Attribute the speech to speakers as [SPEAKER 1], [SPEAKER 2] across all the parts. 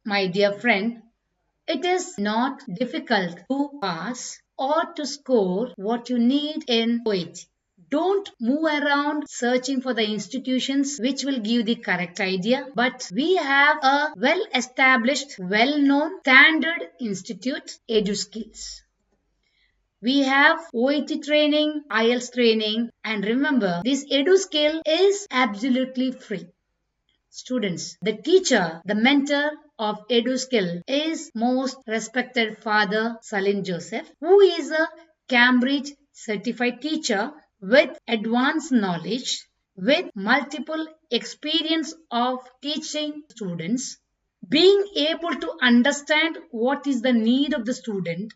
[SPEAKER 1] My dear friend, it is not difficult to pass or to score what you need in OET. Don't move around searching for the institutions which will give the correct idea, but we have a well-established, well-known standard institute, EduSkills. We have OET training, IELTS training, and remember, this EduSkill is absolutely free. Students, the teacher, the mentor of EduSkill is most respected Father Salim Joseph, who is a Cambridge certified teacher with advanced knowledge, with multiple experience of teaching students, being able to understand what is the need of the student,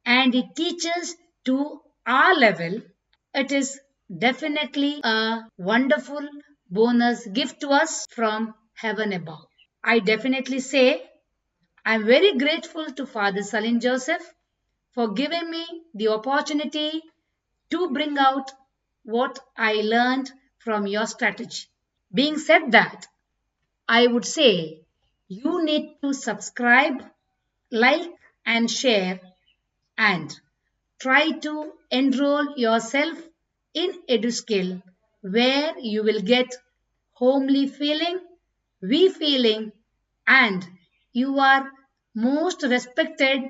[SPEAKER 1] and it teaches to our level. It is definitely a wonderful bonus gift to us from heaven above. I definitely say I'm very grateful to Father Salim Joseph for giving me the opportunity to bring out what I learned from your strategy. Being said that, I would say you need to subscribe, like, and share, and try to enroll yourself in EduSkill, where you will get homely feeling, we feeling, and you are most respected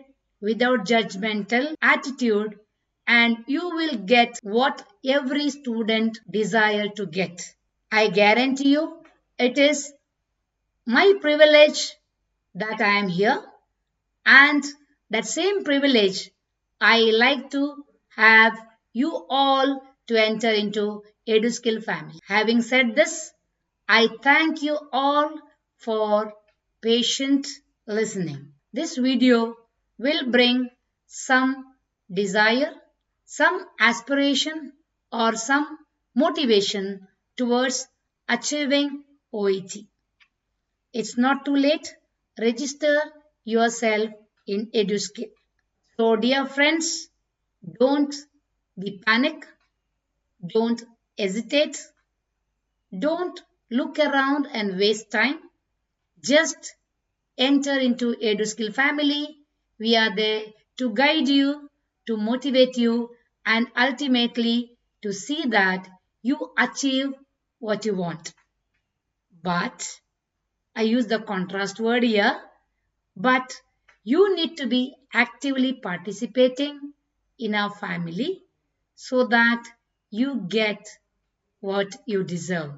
[SPEAKER 1] without judgmental attitude, and you will get what every student desire to get. I guarantee you it is my privilege that I am here, and that same privilege I like to have you all to enter into EduSkill family. Having said this, I thank you all for patient listening. This video will bring some desire, some aspiration, or some motivation towards achieving OET. It's not too late. Register yourself in EduSkill. So dear friends, don't be panic, don't hesitate, don't look around and waste time. Just enter into EduSkill family. We are there to guide you, to motivate you, and ultimately to see that you achieve what you want. But I use the contrast word here, but you need to be actively participating in our family so that you get what you deserve.